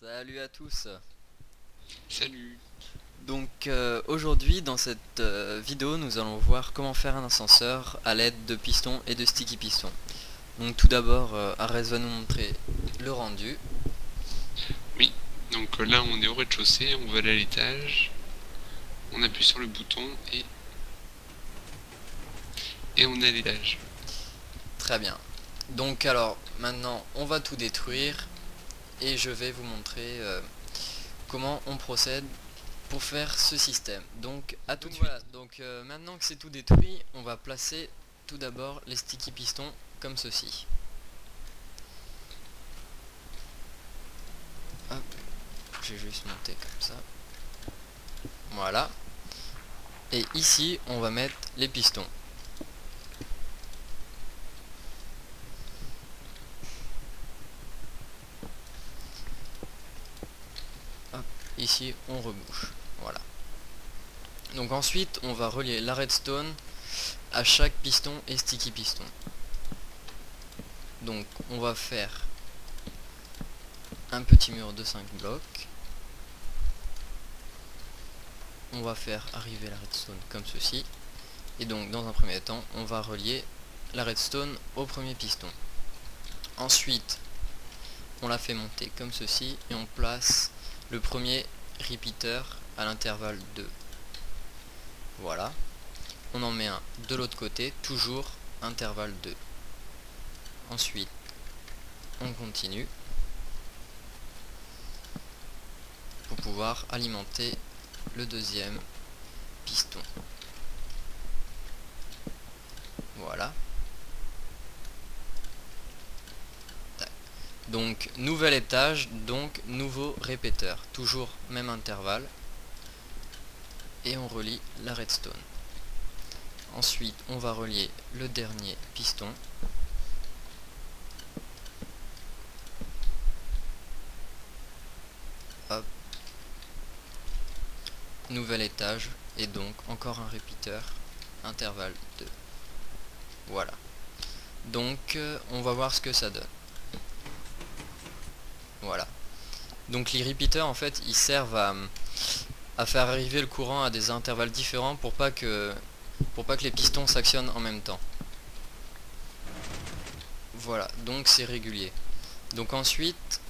Salut à tous. Salut. Donc aujourd'hui dans cette vidéo nous allons voir comment faire un ascenseur à l'aide de pistons et de sticky pistons. Donc tout d'abord Arès va nous montrer le rendu. Oui, donc là on est au rez-de-chaussée, on va aller à l'étage, on appuie sur le bouton et on est à l'étage. Très bien. Donc alors maintenant on va tout détruire et je vais vous montrer comment on procède pour faire ce système. Donc à tout de suite. Voilà, donc maintenant que c'est tout détruit, on va placer tout d'abord les sticky pistons comme ceci. Hop, j'ai juste monté comme ça. Voilà. Et ici, on va mettre les pistons. Hop, ici, on rebouche. Voilà. Donc ensuite, on va relier la redstone à chaque piston et sticky piston. Donc, on va faire un petit mur de 5 blocs. On va faire arriver la redstone comme ceci. Et donc, dans un premier temps, on va relier la redstone au premier piston. Ensuite, on la fait monter comme ceci et on place le premier repeater à l'intervalle 2. Voilà. On en met un de l'autre côté, toujours intervalle 2. Ensuite, on continue pour pouvoir alimenter le deuxième piston. Voilà. Donc, nouvel étage, donc nouveau répéteur. Toujours même intervalle. Et on relie la redstone. Ensuite, on va relier le dernier piston. Hop. Nouvel étage et donc encore un répéteur, intervalle 2. Voilà. Donc on va voir ce que ça donne. Voilà. Donc les repeaters en fait ils servent à faire arriver le courant à des intervalles différents pour pas que les pistons s'actionnent en même temps. Voilà, donc c'est régulier. Donc ensuite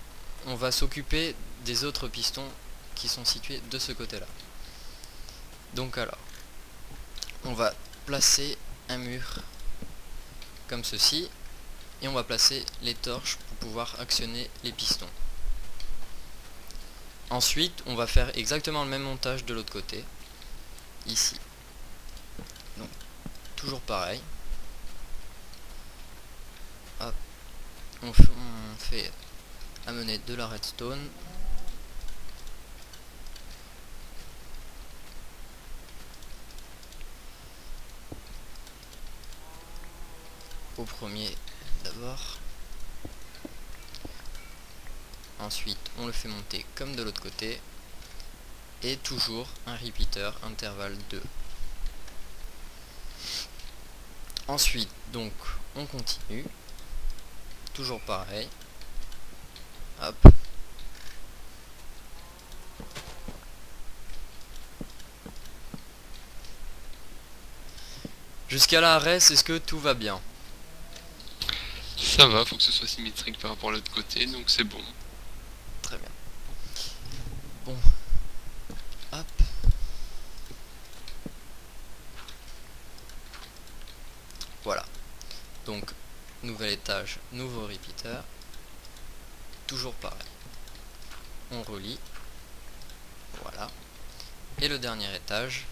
on va s'occuper des autres pistons qui sont situés de ce côté là. Donc alors on va placer un mur comme ceci et on va placer les torches pour pouvoir actionner les pistons. Ensuite on va faire exactement le même montage de l'autre côté ici. Donc toujours pareil. Hop. On fait amener de la redstone. Au premier d'abord. Ensuite on le fait monter comme de l'autre côté. Et toujours un repeater intervalle 2. Ensuite donc on continue. Toujours pareil. Hop. Jusqu'à là, Arès, est-ce que tout va bien? Ça va, faut que ce soit symétrique par rapport à l'autre côté, donc c'est bon. Très bien. Bon. Hop. Voilà. Donc, nouvel étage, nouveau repeater. Toujours pareil. On relie. Voilà. Et le dernier étage.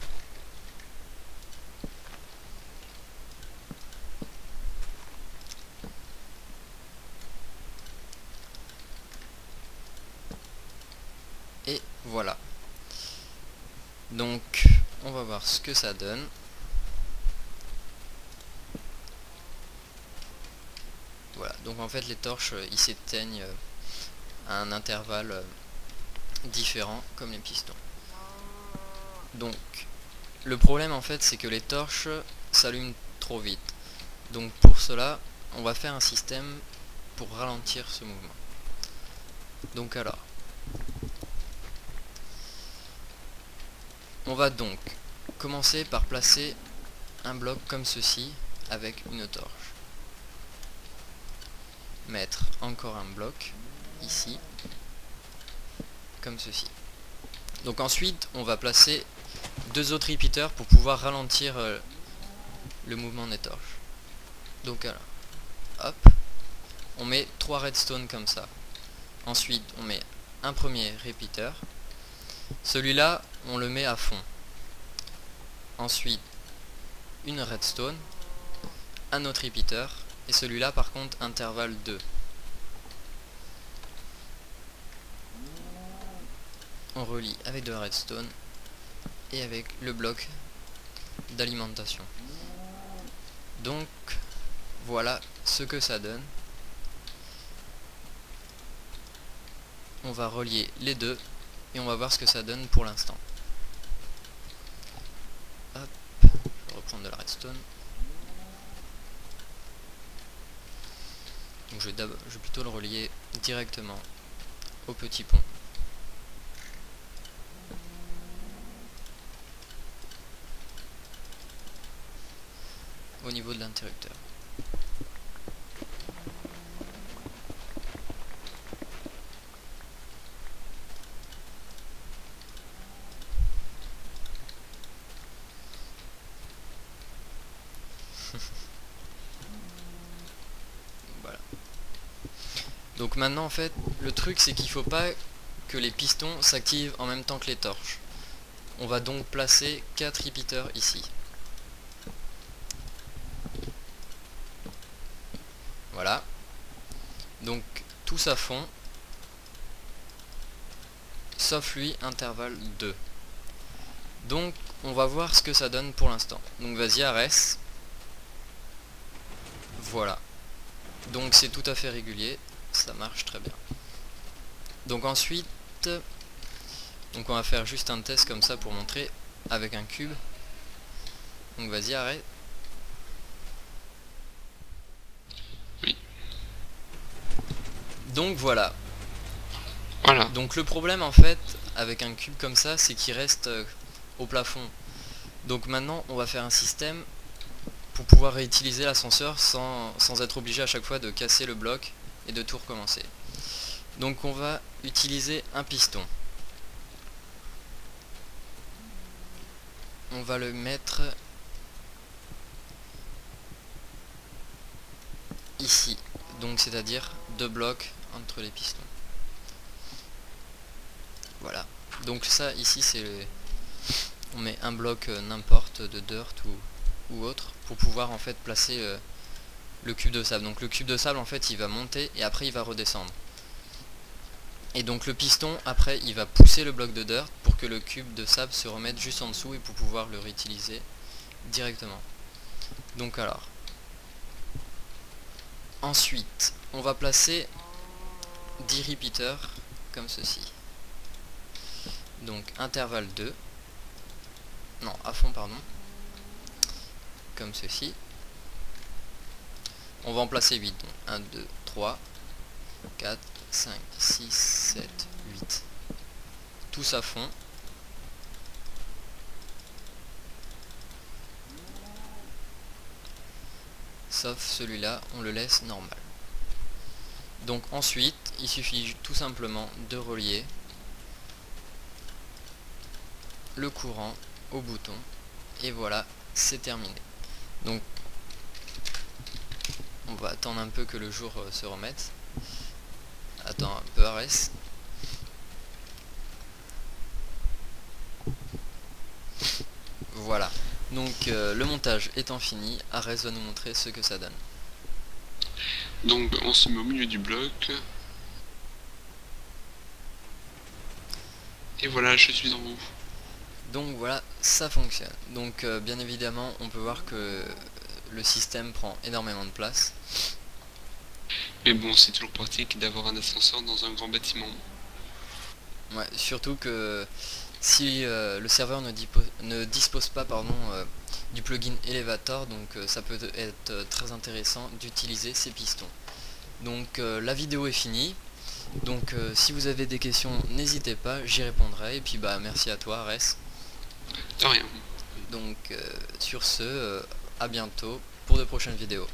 Et voilà. Donc, on va voir ce que ça donne. Voilà. Donc en fait, les torches, ils s'éteignent à un intervalle différent, comme les pistons. Donc, le problème en fait, c'est que les torches s'allument trop vite. Donc pour cela, on va faire un système pour ralentir ce mouvement. Donc alors, On va donc commencer par placer un bloc comme ceci avec une torche. Mettre encore un bloc ici comme ceci. Donc ensuite on va placer 2 autres repeaters pour pouvoir ralentir le mouvement des torches. Donc alors, hop, on met 3 redstone comme ça. Ensuite on met un premier repeater. Celui-là on le met à fond. Ensuite une redstone, un autre repeater, et celui-là par contre intervalle 2. On relie avec de la redstone et avec le bloc d'alimentation. Donc voilà ce que ça donne. On va relier les deux et on va voir ce que ça donne pour l'instant. Hop, je vais reprendre de la redstone. Donc je vais plutôt le relier directement au petit pont. Au niveau de l'interrupteur. Voilà. Donc maintenant en fait, le truc c'est qu'il faut pas que les pistons s'activent en même temps que les torches. On va donc placer 4 repeaters ici. Voilà. Donc tous à fond. Sauf lui, intervalle 2. Donc on va voir ce que ça donne pour l'instant. Donc vas-y Ares. Voilà. Donc c'est tout à fait régulier. Ça marche très bien. Donc ensuite, donc on va faire juste un test comme ça pour montrer avec un cube. Donc vas-y arrête. Oui. Donc voilà. Voilà. Donc le problème en fait avec un cube comme ça, c'est qu'il reste au plafond. Donc maintenant on va faire un système pour pouvoir réutiliser l'ascenseur sans être obligé à chaque fois de casser le bloc et de tout recommencer. Donc on va utiliser un piston. On va le mettre ici, donc c'est-à-dire 2 blocs entre les pistons. Voilà. Donc ça ici c'est on met un bloc n'importe de dirt ou autre pour pouvoir en fait placer le cube de sable. Donc le cube de sable en fait il va monter et après il va redescendre. Et donc le piston après il va pousser le bloc de dirt pour que le cube de sable se remette juste en dessous et pour pouvoir le réutiliser directement. Donc alors ensuite on va placer 10 repeaters comme ceci. Donc intervalle 2. Non, à fond pardon. Comme ceci. On va en placer 8. Donc 1, 2, 3, 4, 5, 6, 7, 8. Tous à fond. Sauf celui-là, on le laisse normal. Donc ensuite, il suffit tout simplement de relier le courant au bouton. Et voilà, c'est terminé. Donc on va attendre un peu que le jour se remette. Attends un peu Ares. Voilà. Donc le montage étant fini, Ares va nous montrer ce que ça donne. Donc on se met au milieu du bloc. Et voilà, je suis en haut. Donc voilà, ça fonctionne. Donc bien évidemment, on peut voir que le système prend énormément de place. Mais bon, c'est toujours pratique d'avoir un ascenseur dans un grand bâtiment. Ouais, surtout que si le serveur ne dispose pas du plugin Elevator, donc ça peut être très intéressant d'utiliser ces pistons. Donc la vidéo est finie. Donc si vous avez des questions, n'hésitez pas, j'y répondrai. Et puis bah merci à toi Ares. De rien. Donc sur ce, à bientôt pour de prochaines vidéos.